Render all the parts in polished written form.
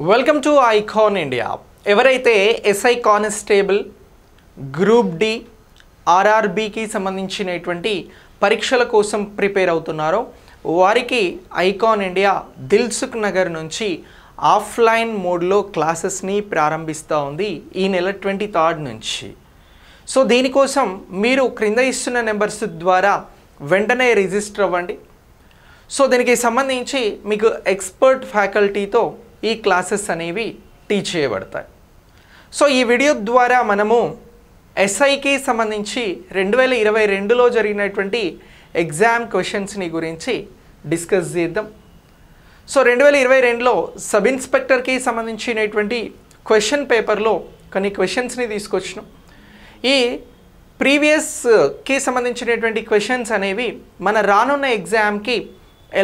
Welcome to icon India. ఎవరైతే SI constable, group D, ఆర్ఆర్బికి సంబంధించినటువంటి పరీక్షల కోసం ప్రిపేర్ అవుతున్నారో వారికి ఐకాన్ ఇండియా దిల్సుఖ్ నగర్ నుంచి ఆఫ్లైన్ మోడ్లో క్లాసెస్ని ప్రారంభిస్తూ ఉంది ఈ నెల 23 నుంచి. సో దీనికోసం మీరు క్రింద ఇస్తున్న నెంబర్స్ ద్వారా వెంటనే రిజిస్టర్ అవ్వండి. సో దీనికి సంబంధించి మీకు ఎక్స్పర్ట్ ఫ్యాకల్టీతో ఈ క్లాసెస్ అనేవి టీచ్ చేయబడతాయి. సో ఈ వీడియో ద్వారా మనము ఎస్ఐకి సంబంధించి 2022లో జరిగినటువంటి ఎగ్జామ్ క్వశ్చన్స్ని గురించి డిస్కస్ చేద్దాం. సో 2022లో సబ్ ఇన్స్పెక్టర్కి సంబంధించినటువంటి క్వశ్చన్ పేపర్లో కొన్ని క్వశ్చన్స్ని తీసుకొచ్చినాం. ఈ ప్రీవియస్కి సంబంధించినటువంటి క్వశ్చన్స్ అనేవి మన రానున్న ఎగ్జామ్కి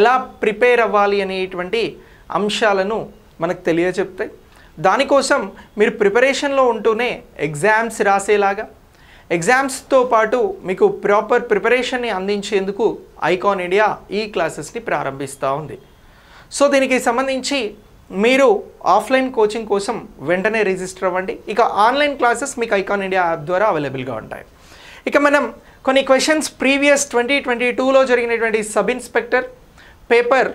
ఎలా ప్రిపేర్ అవ్వాలి అనేటువంటి అంశాలను మనకు తెలియజెప్తాయి. దానికోసం మీరు ప్రిపరేషన్లో ఉంటూనే ఎగ్జామ్స్ రాసేలాగా, ఎగ్జామ్స్తో పాటు మీకు ప్రాపర్ ప్రిపరేషన్ని అందించేందుకు ఐకాన్ ఇండియా ఈ క్లాసెస్ని ప్రారంభిస్తూ ఉంది. సో దీనికి సంబంధించి మీరు ఆఫ్లైన్ కోచింగ్ కోసం వెంటనే రిజిస్టర్ అవ్వండి. ఇక ఆన్లైన్ క్లాసెస్ మీకు ఐకాన్ ఇండియా యాప్ ద్వారా అవైలబుల్గా ఉంటాయి. ఇక మనం కొన్ని క్వశ్చన్స్ ప్రీవియస్ 2022లో జరిగినటువంటి సబ్ ఇన్స్పెక్టర్ పేపర్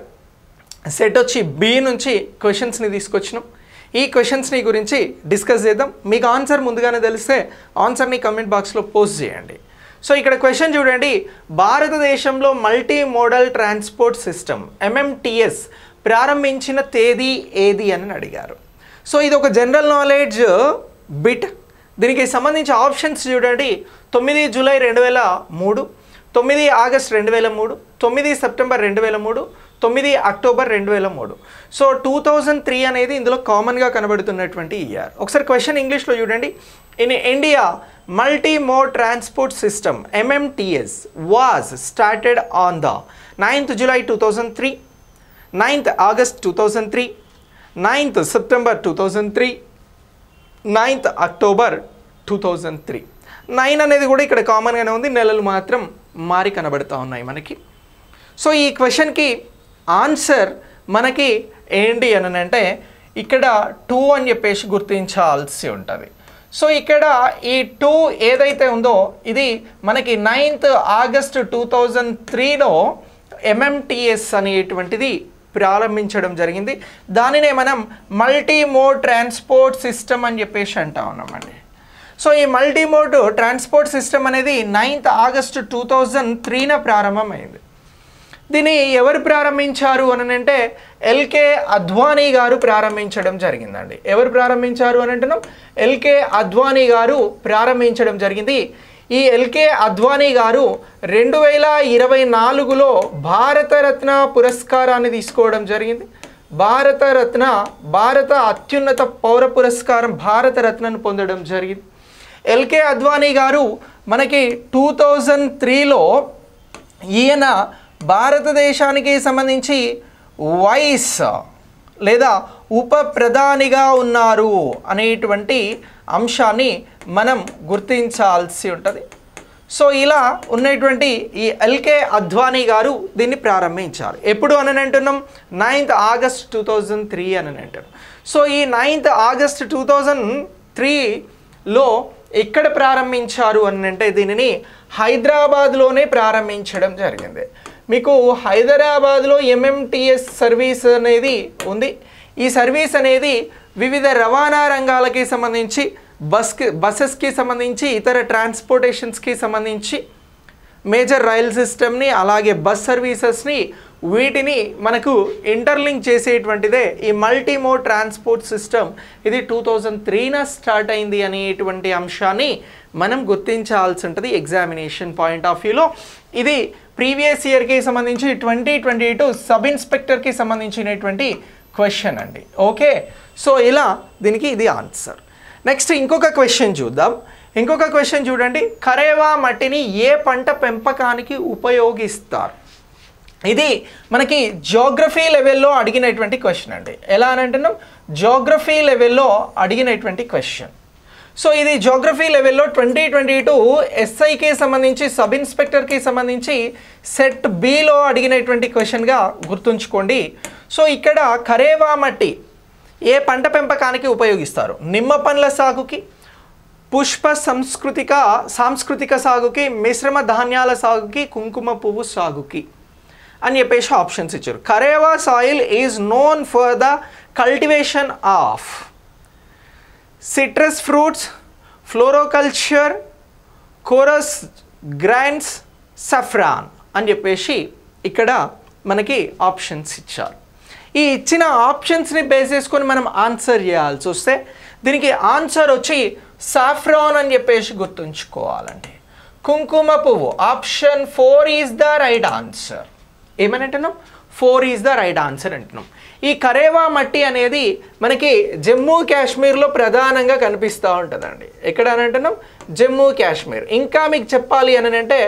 సెట్ వచ్చి బి నుంచి క్వశ్చన్స్ని తీసుకొచ్చినాం. ఈ క్వశ్చన్స్ని గురించి డిస్కస్ చేద్దాం. మీకు ఆన్సర్ ముందుగానే తెలిస్తే ఆన్సర్ని కమెంట్ బాక్స్లో పోస్ట్ చేయండి. సో ఇక్కడ క్వశ్చన్ చూడండి, భారతదేశంలో multi modal transport system MMTS ప్రారంభించిన తేదీ ఏది అని అడిగారు. సో ఇది ఒక జనరల్ నాలెడ్జ్ బిట్. దీనికి సంబంధించి ఆప్షన్స్ చూడండి, 9 July 2003, 9 August 2003, 9 September 2003, 9 October 2003. So 2003 అనేది ఇందులో కామన్గా కనబడుతున్నటువంటి ఇయర్. ఒకసారి క్వశ్చన్ ఇంగ్లీష్లో చూడండి. In India multi mode transport system MMTS was started on the 9th July 2003, 9th August 2003, 9th September 2003, 9th October 2003. 9 అనేది కూడా ఇక్కడ కామన్గానే ఉంది, నెలలు మాత్రం మారి కనబడుతూ ఉన్నాయి మనకి. సో ఈ క్వశ్చన్కి ఆన్సర్ మనకి ఏంటి అని అంటే ఇక్కడ 2 అని చెప్పేసి గుర్తించాల్సి ఉంటుంది. సో ఇక్కడ ఈ 2 ఏదైతే ఉందో ఇది మనకి 9th August 2003లో MMTS అనేటువంటిది ప్రారంభించడం జరిగింది. దానినే మనం మల్టీ మోడ్ ట్రాన్స్పోర్ట్ సిస్టమ్ అని చెప్పేసి అంటా ఉన్నామండి. సో ఈ మల్టీ మోడ్ ట్రాన్స్పోర్ట్ సిస్టమ్ అనేది 9th August 2003న ప్రారంభమైంది. దీన్ని ఎవరు ప్రారంభించారు అని అంటే LK అద్వానీ గారు ప్రారంభించడం జరిగిందండి. ఎవరు ప్రారంభించారు అని అంటున్నాం, LK అద్వానీ గారు ప్రారంభించడం జరిగింది. ఈ LK అద్వానీ గారు 2024లో భారతరత్న పురస్కారాన్ని తీసుకోవడం జరిగింది. భారతరత్న, భారత అత్యున్నత పౌర పురస్కారం భారతరత్నను పొందడం జరిగింది. LK అద్వానీ గారు మనకి 2003లో ఈయన భారతదేశానికి సంబంధించి వైస్ లేదా ఉప ప్రధానిగా ఉన్నారు అనేటువంటి అంశాన్ని మనం గుర్తించాల్సి ఉంటుంది. సో ఇలా ఉన్నటువంటి ఈ LK అద్వానీ గారు దీన్ని ప్రారంభించారు. ఎప్పుడు అని అంటున్నాం, 9th August 2003 అని అంటున్నాం. సో ఈ 9th August 2003లో ఎక్కడ ప్రారంభించారు అని అంటే దీనిని హైదరాబాద్లోనే ప్రారంభించడం జరిగింది. మీకు హైదరాబాద్లో MMTS సర్వీస్ అనేది ఉంది. ఈ సర్వీస్ అనేది వివిధ రవాణా రంగాలకి సంబంధించి బస్సెస్కి సంబంధించి, ఇతర ట్రాన్స్పోర్టేషన్స్కి సంబంధించి మేజర్ రైల్ సిస్టమ్ని, అలాగే బస్ సర్వీసెస్ని, వీటిని మనకు ఇంటర్లింక్ చేసేటువంటిదే ఈ మల్టీ మోడ్ ట్రాన్స్పోర్ట్ సిస్టమ్. ఇది 2003న స్టార్ట్ అయింది అనేటువంటి అంశాన్ని మనం గుర్తించాల్సి ఉంటుంది ఎగ్జామినేషన్ పాయింట్ ఆఫ్ వ్యూలో. ఇది ప్రీవియస్ ఇయర్కి సంబంధించి 2022 సబ్ ఇన్స్పెక్టర్కి సంబంధించినటువంటి క్వశ్చన్ అండి. ఓకే, సో ఇలా దీనికి ఇది ఆన్సర్. నెక్స్ట్ ఇంకొక క్వశ్చన్ చూద్దాం. ఇంకొక క్వశ్చన్ చూడండి, కరేవా మట్టిని ఏ పంట పెంపకానికి ఉపయోగిస్తారు? ఇది మనకి జియోగ్రఫీ లెవెల్లో అడిగినటువంటి క్వశ్చన్ అండి. ఎలా అని అంటున్నాం, జియోగ్రఫీ లెవెల్లో అడిగినటువంటి క్వశ్చన్. సో ఇది జియోగ్రఫీ లెవెల్లో 2022 ఎస్ఐకి సంబంధించి, సబ్ ఇన్స్పెక్టర్కి సంబంధించి సెట్ బిలో అడిగినటువంటి క్వశ్చన్గా గుర్తుంచుకోండి. సో ఇక్కడ కరేవా మట్టి ఏ పంట పెంపకానికి ఉపయోగిస్తారు? నిమ్మ పండ్ల సాగుకి, పుష్ప సాంస్కృతిక సాగుకి, మిశ్రమ ధాన్యాల సాగుకి, కుంకుమ పువ్వు సాగుకి అని చెప్పేసి ఆప్షన్స్ ఇచ్చారు. Karewa soil is known for the cultivation of citrus fruits, floriculture, coarse grains, saffron అని చెప్పేసి ఇక్కడ మనకి ఆప్షన్స్ ఇచ్చారు. ఈ ఇచ్చిన ఆప్షన్స్ని బేస్ చేసుకొని మనం ఆన్సర్ చేయాల్సి వస్తే దీనికి ఆన్సర్ వచ్చి సాఫ్రాన్ అని చెప్పేసి గుర్తుంచుకోవాలండి. కుంకుమ పువ్వు option 4 is the right answer. ఏమని అంటున్నాం? 4 ఈజ్ ద రైట్ ఆన్సర్ అంటున్నాం. ఈ కరేవా మట్టి అనేది మనకి జమ్మూ కాశ్మీర్లో ప్రధానంగా కనిపిస్తూ ఉంటుందండి. ఎక్కడ అని అంటున్నాం? జమ్మూ కాశ్మీర్. ఇంకా మీకు చెప్పాలి అని అంటే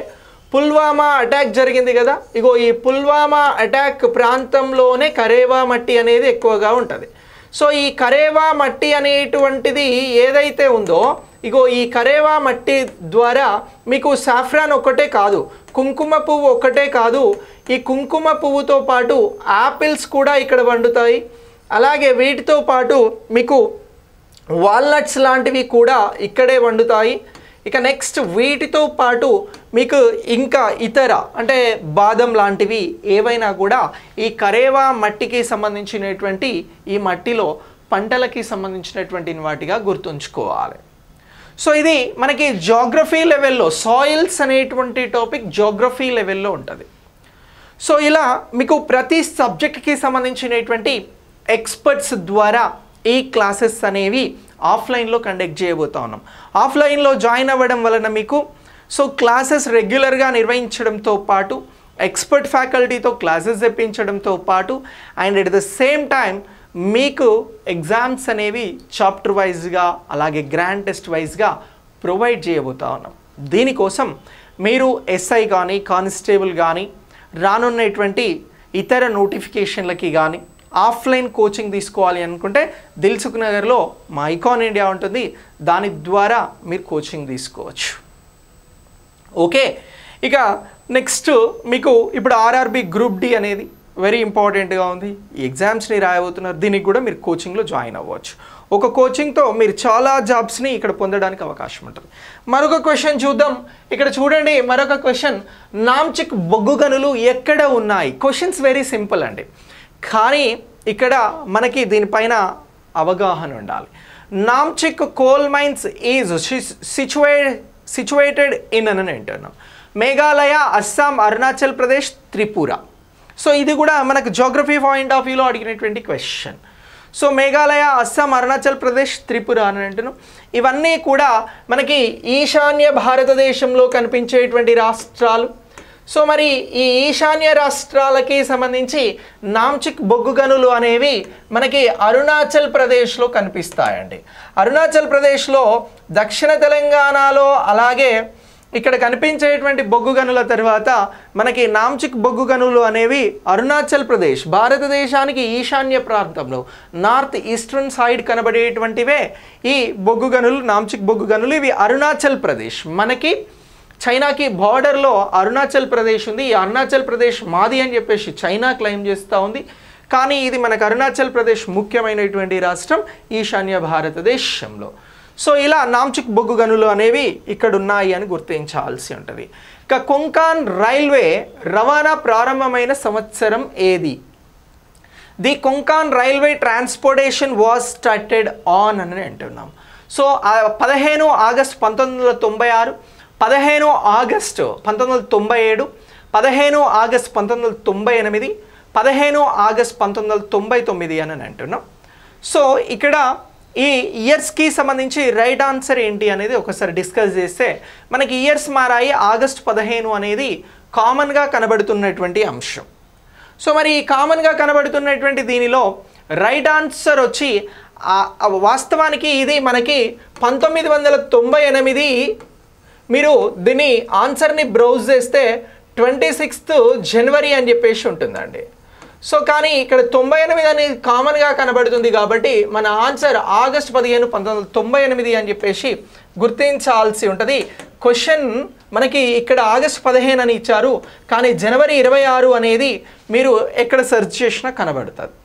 పుల్వామా అటాక్ జరిగింది కదా, ఇగో ఈ పుల్వామా అటాక్ ప్రాంతంలోనే కరేవా మట్టి అనేది ఎక్కువగా ఉంటుంది. సో ఈ కరేవా మట్టి అనేటువంటిది ఏదైతే ఉందో, ఇగో ఈ కరేవా మట్టి ద్వారా మీకు సాఫ్రాన్ ఒక్కటే కాదు, కుంకుమ పువ్వు ఒక్కటే కాదు, ఈ కుంకుమ పువ్వుతో పాటు యాపిల్స్ కూడా ఇక్కడ వండుతాయి. అలాగే వీటితో పాటు మీకు వాల్నట్స్ లాంటివి కూడా ఇక్కడే వండుతాయి. ఇక నెక్స్ట్ వీటితో పాటు మీకు ఇంకా ఇతర అంటే బాదం లాంటివి ఏవైనా కూడా ఈ కరేవా మట్టికి సంబంధించినటువంటి ఈ మట్టిలో పంటలకి సంబంధించినటువంటి వాటిగా గుర్తుంచుకోవాలి. సో ఇది మనకి జాగ్రఫీ లెవెల్లో సాయిల్స్ అనేటువంటి టాపిక్ జాగ్రఫీ లెవెల్లో ఉంటుంది. సో ఇలా మీకు ప్రతి సబ్జెక్ట్కి సంబంధించినటువంటి ఎక్స్పర్ట్స్ ద్వారా ఈ క్లాసెస్ అనేవి ఆఫ్లైన్లో కండక్ట్ చేయబోతా ఉన్నాం. ఆఫ్లైన్లో జాయిన్ అవ్వడం వలన మీకు సో క్లాసెస్ రెగ్యులర్గా నిర్వహించడంతో పాటు ఎక్స్పర్ట్ ఫ్యాకల్టీతో క్లాసెస్ తెప్పించడంతో పాటు and at the same time మీకు ఎగ్జామ్స్ అనేవి చాప్టర్ వైజ్గా అలాగే గ్రాండ్ టెస్ట్ వైజ్గా ప్రొవైడ్ చేయబోతా ఉన్నాం. దీనికోసం మీరు ఎస్ఐ కానీ కానిస్టేబుల్ కానీ రానున్నటువంటి ఇతర నోటిఫికేషన్లకి కానీ ఆఫ్లైన్ కోచింగ్ తీసుకోవాలి అనుకుంటే దిల్సుఖ్ నగర్లో మా ఐకాన్ ఇండియా ఉంటుంది, దాని ద్వారా మీరు కోచింగ్ తీసుకోవచ్చు. ఓకే, ఇక నెక్స్ట్ మీకు ఇప్పుడు ఆర్ఆర్బి గ్రూప్ డి అనేది వెరీ ఇంపార్టెంట్గా ఉంది. ఈ ఎగ్జామ్స్ని రాయబోతున్నారు, దీనికి కూడా మీరు కోచింగ్లో జాయిన్ అవ్వచ్చు. ఒక కోచింగ్తో మీరు చాలా జాబ్స్ని ఇక్కడ పొందడానికి అవకాశం ఉంటుంది. మరొక క్వశ్చన్ చూద్దాం. ఇక్కడ చూడండి, మరొక క్వశ్చన్, నామ్చిక్ బొగ్గు గనులు ఎక్కడ ఉన్నాయి? క్వశ్చన్స్ వెరీ సింపుల్ అండి, కానీ ఇక్కడ మనకి దీనిపైన అవగాహన ఉండాలి. Namchik coal mines is situated in అని అంటున్నాం మేఘాలయ, అస్సాం, అరుణాచల్ ప్రదేశ్, త్రిపుర. సో ఇది కూడా మనకు జోగ్రఫీ పాయింట్ ఆఫ్ వ్యూలో అడిగినటువంటి క్వశ్చన్. సో మేఘాలయ, అస్సాం, అరుణాచల్ ప్రదేశ్, త్రిపుర అని అంటున్నాం. ఇవన్నీ కూడా మనకి ఈశాన్య భారతదేశంలో కనిపించేటువంటి రాష్ట్రాలు. సో మరి ఈ ఈశాన్య రాష్ట్రాలకి సంబంధించి నామ్చిక్ బొగ్గు గనులు అనేవి మనకి అరుణాచల్ ప్రదేశ్లో కనిపిస్తాయండి. అరుణాచల్ ప్రదేశ్లో, దక్షిణ తెలంగాణలో, అలాగే ఇక్కడ కనిపించేటువంటి బొగ్గు గనుల తర్వాత మనకి నామ్చిక్ బొగ్గు గనులు అనేవి అరుణాచల్ ప్రదేశ్, భారతదేశానికి ఈశాన్య ప్రాంతంలో నార్త్ ఈస్టర్న్ సైడ్ కనబడేటువంటివే ఈ బొగ్గు గనులు, నామ్చిక్ బొగ్గు గనులు. ఇవి అరుణాచల్ ప్రదేశ్, మనకి చైనాకి బార్డర్లో అరుణాచల్ ప్రదేశ్ ఉంది. ఈ అరుణాచల్ ప్రదేశ్ మాది అని చెప్పేసి చైనా క్లెయిమ్ చేస్తూ ఉంది, కానీ ఇది మనకు అరుణాచల్ ప్రదేశ్ ముఖ్యమైనటువంటి రాష్ట్రం ఈశాన్య భారతదేశంలో. సో ఇలా నామ్చిక్ బొగ్గు గనులు అనేవి ఇక్కడ ఉన్నాయి అని గుర్తించాల్సి ఉంటుంది. ఇక కొంకాన్ రైల్వే రవాణా ప్రారంభమైన సంవత్సరం ఏది? The Konkan railway transportation was started on అని అంటున్నాం. So 15 August 1996, 15 August 1997, 15 August 1998, 15 August 1999 అని అంటున్నాం. సో ఇక్కడ ఈ ఇయర్స్కి సంబంధించి రైట్ ఆన్సర్ ఏంటి అనేది ఒకసారి డిస్కస్ చేస్తే మనకి ఇయర్స్ మారాయి. ఆగస్టు 15 అనేది కామన్గా కనబడుతున్నటువంటి అంశం. సో మరి ఈ కామన్గా కనబడుతున్నటువంటి దీనిలో రైట్ ఆన్సర్ వచ్చి వాస్తవానికి ఇది మనకి 1998. మీరు దీని ఆన్సర్ని బ్రౌజ్ చేస్తే 26th జనవరి అని చెప్పేసి ఉంటుందండి. సో కానీ ఇక్కడ 98 అనేది కామన్గా కనబడుతుంది కాబట్టి మన ఆన్సర్ ఆగస్టు 15, 1998 అని చెప్పేసి గుర్తించాల్సి ఉంటుంది. క్వశ్చన్ మనకి ఇక్కడ ఆగస్టు 15 అని ఇచ్చారు, కానీ జనవరి 26 అనేది మీరు ఎక్కడ సెర్చ్ చేసినా కనబడుతుంది.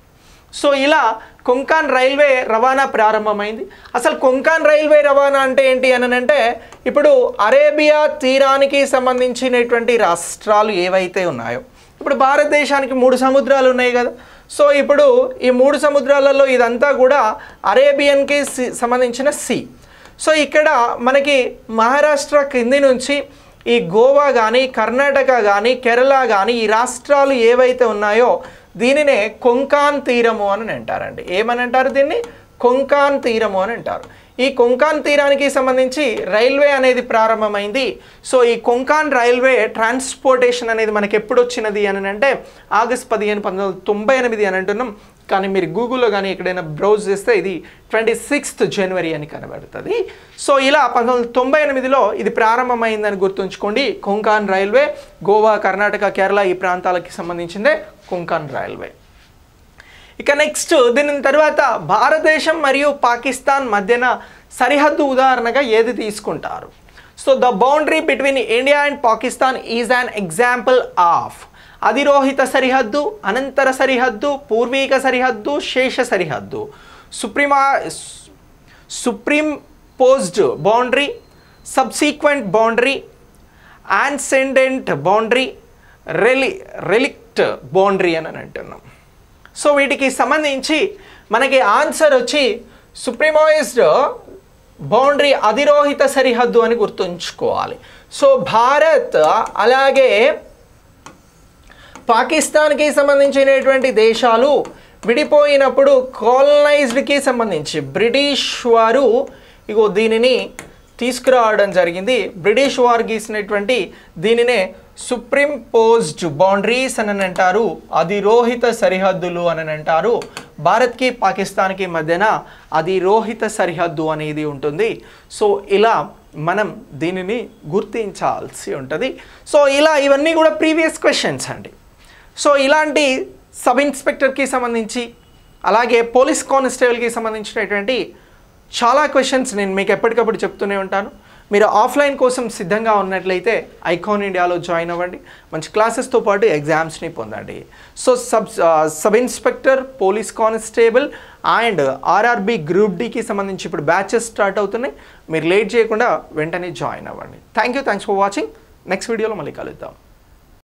సో ఇలా కొంకన్ రైల్వే రవాణా ప్రారంభమైంది. అసలు కొంకన్ రైల్వే రవాణా అంటే ఏంటి అని అంటే ఇప్పుడు అరేబియా తీరానికి సంబంధించినటువంటి రాష్ట్రాలు ఏవైతే ఉన్నాయో, ఇప్పుడు భారతదేశానికి 3 సముద్రాలు ఉన్నాయి కదా. సో ఇప్పుడు ఈ 3 సముద్రాలలో ఇదంతా కూడా అరేబియన్కి సంబంధించిన సీ. సో ఇక్కడ మనకి మహారాష్ట్ర కింది నుంచి ఈ గోవా కానీ, కర్ణాటక కానీ, కేరళ కానీ ఈ రాష్ట్రాలు ఏవైతే ఉన్నాయో దీనినే కొంకన్ తీరము అని అంటారండి. ఏమని అంటారు? దీన్ని కొంకన్ తీరము అని అంటారు. ఈ కొంకన్ తీరానికి సంబంధించి రైల్వే అనేది ప్రారంభమైంది. సో ఈ కొంకన్ రైల్వే ట్రాన్స్పోర్టేషన్ అనేది మనకి ఎప్పుడు వచ్చినది అని అంటే ఆగస్ట్ 15, 1998 అని అంటున్నాం. కానీ మీరు గూగుల్లో కానీ ఎక్కడైనా బ్రౌజ్ చేస్తే ఇది 26th జనవరి అని కనబడుతుంది. సో ఇలా 1998లో ఇది ప్రారంభమైందని గుర్తుంచుకోండి. కొంకన్ రైల్వే గోవా, కర్ణాటక, కేరళ ఈ ప్రాంతాలకి సంబంధించిందే కొంకన్ రైల్వే. ఇక నెక్స్ట్ దీని తర్వాత భారతదేశం మరియు పాకిస్తాన్ మధ్యన సరిహద్దు ఉదాహరణగా ఏది తీసుకుంటారు? So the boundary between India and Pakistan is an example of అధిరోహిత సరిహద్దు, అనంతర సరిహద్దు, పూర్వీక సరిహద్దు, శేష సరిహద్దు, superimposed boundary, subsequent boundary, antecedent boundary, relict boundary అని అంటున్నాం. సో వీటికి సంబంధించి మనకి ఆన్సర్ వచ్చి సుప్రీమోయిజ్డ్ బౌండరీ, అధిరోహిత సరిహద్దు అని గుర్తుంచుకోవాలి. సో భారత్ అలాగే పాకిస్తాన్కి సంబంధించినటువంటి దేశాలు విడిపోయినప్పుడు కాలనైజ్డ్కి సంబంధించి బ్రిటిష్ వారు దీనిని తీసుకురావడం జరిగింది. బ్రిటిష్ వారు గీసినటువంటి దీనినే సుప్రీంపోజ్డ్ బౌండరీస్ అని అంటారు, అధిరోహిత సరిహద్దులు అని అంటారు. భారత్కి పాకిస్తాన్కి మధ్యన అధిరోహిత సరిహద్దు అనేది ఉంటుంది. సో ఇలా మనం దీనిని గుర్తించాల్సి ఉంటుంది. సో ఇలా ఇవన్నీ కూడా ప్రీవియస్ క్వశ్చన్స్ అండి. సో ఇలాంటి సబ్ ఇన్స్పెక్టర్కి సంబంధించి అలాగే పోలీస్ కానిస్టేబుల్కి సంబంధించినటువంటి చాలా క్వశ్చన్స్ నేను మీకు ఎప్పటికప్పుడు చెప్తూనే ఉంటాను. మీరు ఆఫ్లైన్ కోసం సిద్ధంగా ఉన్నట్లయితే ఐకాన్ ఇండియాలో జాయిన్ అవ్వండి. మంచి క్లాసెస్తో పాటు ఎగ్జామ్స్ని పొందండి. So sub inspector, police constable and RRB group డీకి సంబంధించి ఇప్పుడు బ్యాచెస్ స్టార్ట్ అవుతున్నాయి. మీరు లేట్ చేయకుండా వెంటనే జాయిన్ అవ్వండి. Thanks for watching. నెక్స్ట్ వీడియోలో మళ్ళీ కలుద్దాం.